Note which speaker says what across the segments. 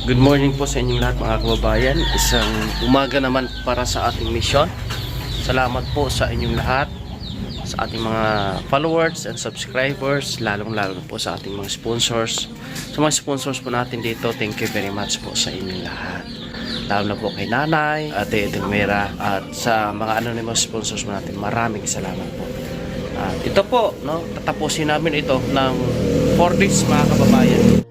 Speaker 1: Good morning po sa inyong lahat mga kababayan. Isang umaga naman para sa ating mission. Salamat po sa inyong lahat, sa ating mga followers and subscribers, lalong-lalo po sa ating mga sponsors. Sa mga sponsors po natin dito, thank you very much po sa inyong lahat. Lalo na po kay Nanay, Ate Edelmira, at sa mga anonymous sponsors po natin, maraming salamat po. At ito po, no, tatapusin namin ito ng 4 days mga kababayan.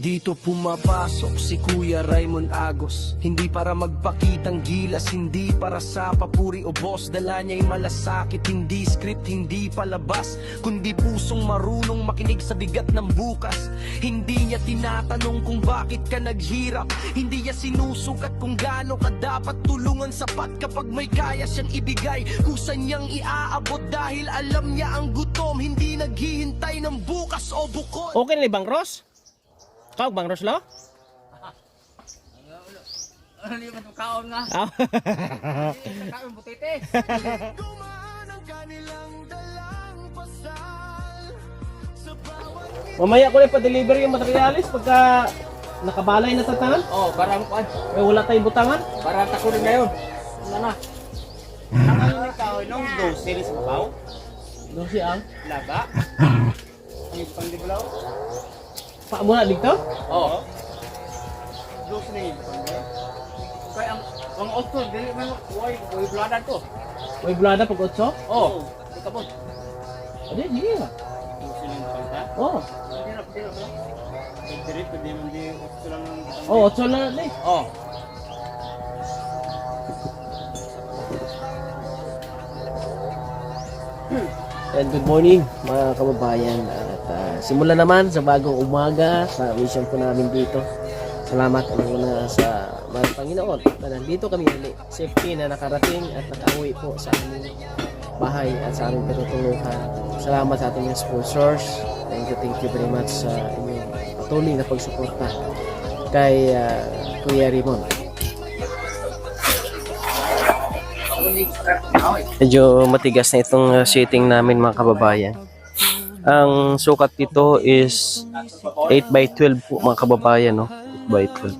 Speaker 2: Dito pumapasok si Kuya Raymond Agos. Hindi para magpakitang gilas, hindi para sa papuri o boss. Dala niya'y malasakit, hindi script, hindi palabas, kundi pusong marunong makinig sa bigat ng bukas. Hindi niya tinatanong kung bakit ka naghirap, hindi niya sinusukat kung gaano ka dapat tulungan. Sapat kapag may kaya siyang ibigay, kusa niyang iaabot dahil alam niya ang gutom. Hindi naghihintay ng bukas o bukod.
Speaker 3: Okay na Bang Ros? Kau Bang Ros lo?
Speaker 4: Ano yung kaon nga? Kaon butite.
Speaker 3: Mamaya ko na pa-deliver yung materialis pagka nakabalay na sa tangan.
Speaker 4: Oh, parang kuan.
Speaker 3: Eh wala tayong butangan.
Speaker 4: Parang takurin na yun. Ano na? Ang ano ni kaon nung dosis sa babaw?
Speaker 3: Doon siya ang
Speaker 4: Laga. Ang pangdiblaw?
Speaker 3: pa muna dito.
Speaker 4: Oo. Dosis na yun. Kaya ang otso, dili man kuhay, kuhay bladan to.
Speaker 3: May blada pag 8.
Speaker 4: Oh. Ikabot.
Speaker 3: Adi, sige nga.
Speaker 4: Dosis na yung pangta.
Speaker 3: Oh.
Speaker 4: Hindi na, hindi na. Pwede pwede man di otso lang ng
Speaker 3: Oh, 8 na na eh.
Speaker 4: Oh.
Speaker 1: And good morning mga kababayan. At simulan naman sa bagong umaga sa mission po namin dito. Salamat muna sa mga Panginoon na nandito kami ulit. Safety na nakarating at nakauwi po sa aming bahay at sa aming pinutulungan. Salamat sa ating mga sponsors. Thank you very much sa inyong patuloy na pagsuporta kay Kuya Raymond. Medyo matigas na itong seating namin mga kababayan. Ang sukat dito is 8x12 po mga kababayan, no? 8x12.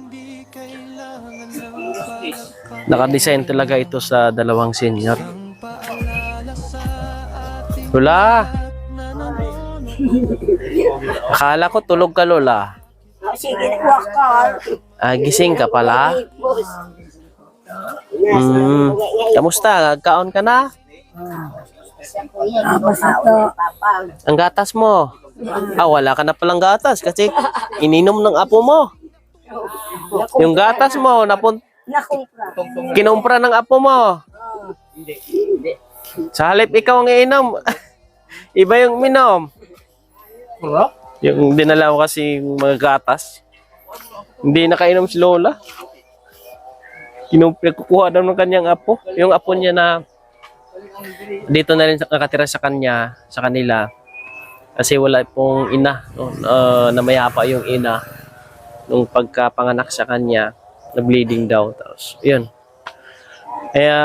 Speaker 1: Naka-design talaga ito sa dalawang senior. Lola! Akala ko tulog ka, Lola.
Speaker 5: Sige, wakal.
Speaker 1: Gising ka pala? Kamusta? Kaon ka na? Ang gatas mo? Wala ka na palang gatas kasi ininom ng apo mo. Yung gatas mo, kinumpra ng apo mo. Sa halip ikaw ang iinom, iba yung minom. Yung dinala ko kasi mga gatas, hindi nakainom si Lola. Kukuha daw ng kanyang apo. Yung apo niya na dito na rin nakatira sa kanila. Kasi wala pong ina. No? Namayapa yung ina. Nung pagkapanganak sa kanya, na-bleeding daw. Tapos, yun. Kaya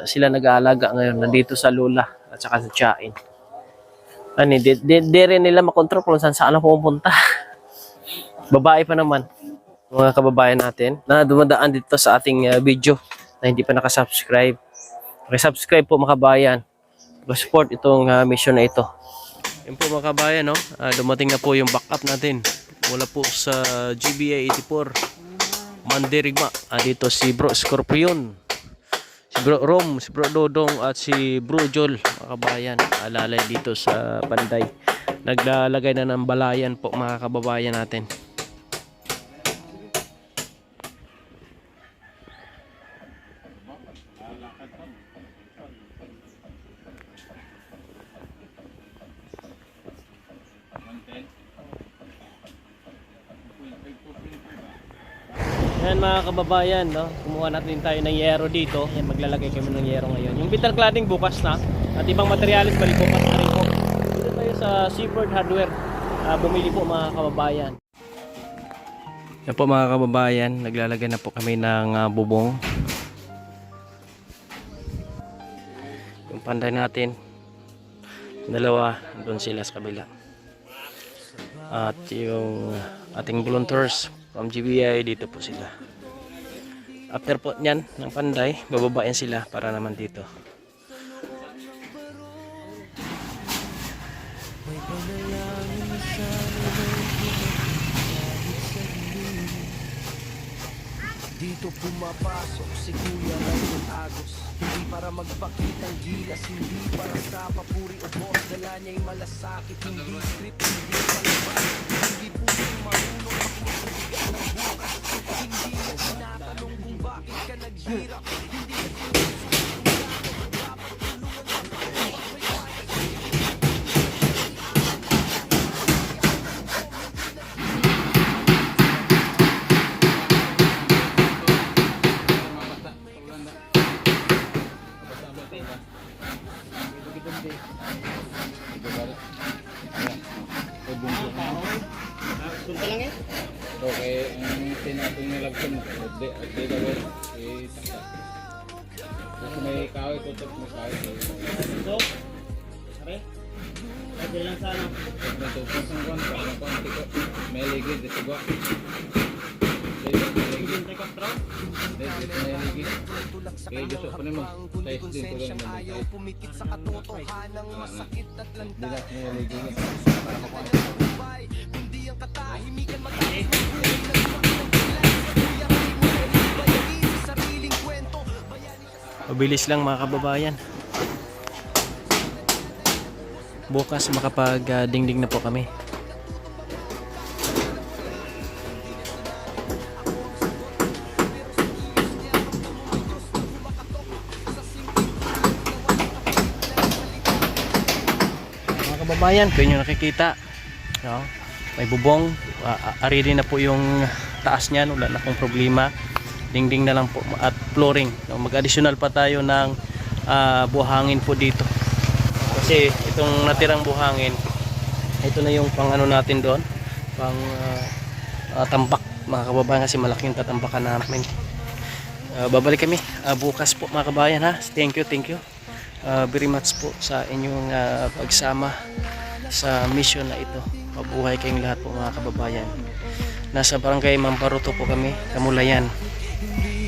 Speaker 1: sila nag-aalaga ngayon. Nandito sa Lola at saka sa Tiyain. Di rin nila makontrol kung saan na pumunta. Babae pa naman. Mga kababayan natin na dumadaan dito sa ating video na hindi pa nakasubscribe. Subscribe po mga kababayan. Support itong mission na ito. Yan po mga kababayan, no? Dumating na po yung backup natin. Mula po sa GBA 84 Mandirigma. Dito si Bro Scorpion, si Bro Rom, si Bro Dodong at si Bro Jol mga kababayan. Alalay dito sa Panday. Naglalagay na ng balayan po mga kababayan natin. Yan mga kababayan, no? Kumuha natin tayo ng yero dito. Yan, maglalagay kami ng yero ngayon. Yung bitter cladding bukas na at ibang materialis balibukas na rin po. Dito tayo sa Seaford Hardware. Bumili po mga kababayan. Yan po mga kababayan, naglalagay na po kami ng bubong. Yung panday natin, dalawa, doon sila sa kabila. At yung ating volunteers Ma'am GBI, dito po sila. After po niyan, ng Panday, bababayan sila para naman dito.
Speaker 2: Dito pumapasok si Kuya Raymond Agos. Hindi para magpakitang gilas, hindi para sa papuri o boss. Dala niya'y malasakit, hindi script, hindi palabas. Hindi po marunong makusabigan ng bukas. Hindi na tinatanong kung bakit ka naghirap. Hindi na
Speaker 3: Punta lang eh.
Speaker 4: Okay, ang tinatong nilagsan mo, di daw takta. Kasi may kahoy, tutok may kahoy.
Speaker 3: So, pare. Pwede lang sa ano.
Speaker 4: May tupos ng kwan, para ng konti ko. May ligid, dito ba?
Speaker 3: Hintay ka, bro.
Speaker 4: Dito may ligid. Kaya gusto ko naman, size din ko lang
Speaker 2: ayaw
Speaker 4: naman.
Speaker 2: pumikit sa katotohanan, masakit at
Speaker 4: Di
Speaker 2: lanta.
Speaker 4: na may ligid.
Speaker 2: Hindi ang katahimikan sariling kwento.
Speaker 1: Mabilis lang mga kababayan. Bukas makapag dingding na po kami. Mga kababayan, kayo nyo nakikita, no? May bubong, ari din na po yung taas niyan, wala na akong problema. Dingding na lang po at flooring, no? Mag-additional pa tayo ng buhangin po dito. Kasi itong natirang buhangin, ito na yung pang ano natin doon, pang tambak mga kababayan, kasi malaking tatambakan namin. Babalik kami bukas po mga kababayan, ha. Thank you very much po sa inyong pagsama sa mission na ito. Mabuhay kayong lahat po mga kababayan. Nasa barangay Mamparuto po kami, Kamulayan.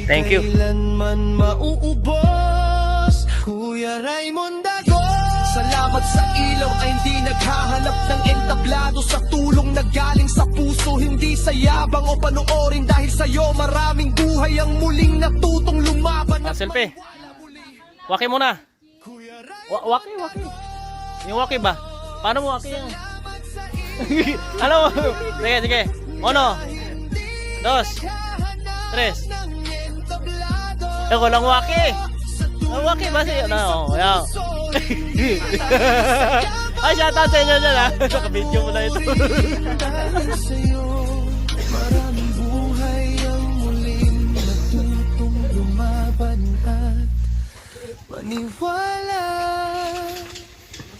Speaker 1: Thank you.
Speaker 2: Kailanman mauubos, Kuya Raymond Agos. Salamat sa ilaw ay hindi naghahanap ng entablado. Sa tulong na galing sa puso, hindi sa yabang o panoorin. Dahil sa'yo maraming buhay ang muling natutong lumaban.
Speaker 1: Selfie. Waki muna. Waki. Yung waki ba? Paano mo waki yan? Ano? Sige. 1, 2, 3. Ako lang waki. Ang waki ba siya? No, yan. Ay, shoutout sa inyo dyan, ha. Naka-video mo na ito.
Speaker 2: Sa'yo, maraming buhay ang muling natutong lumaban at maniwala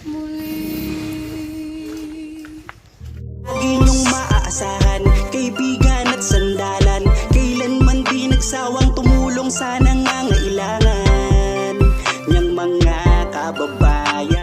Speaker 2: muli.
Speaker 5: Lagi niyong maaasahan.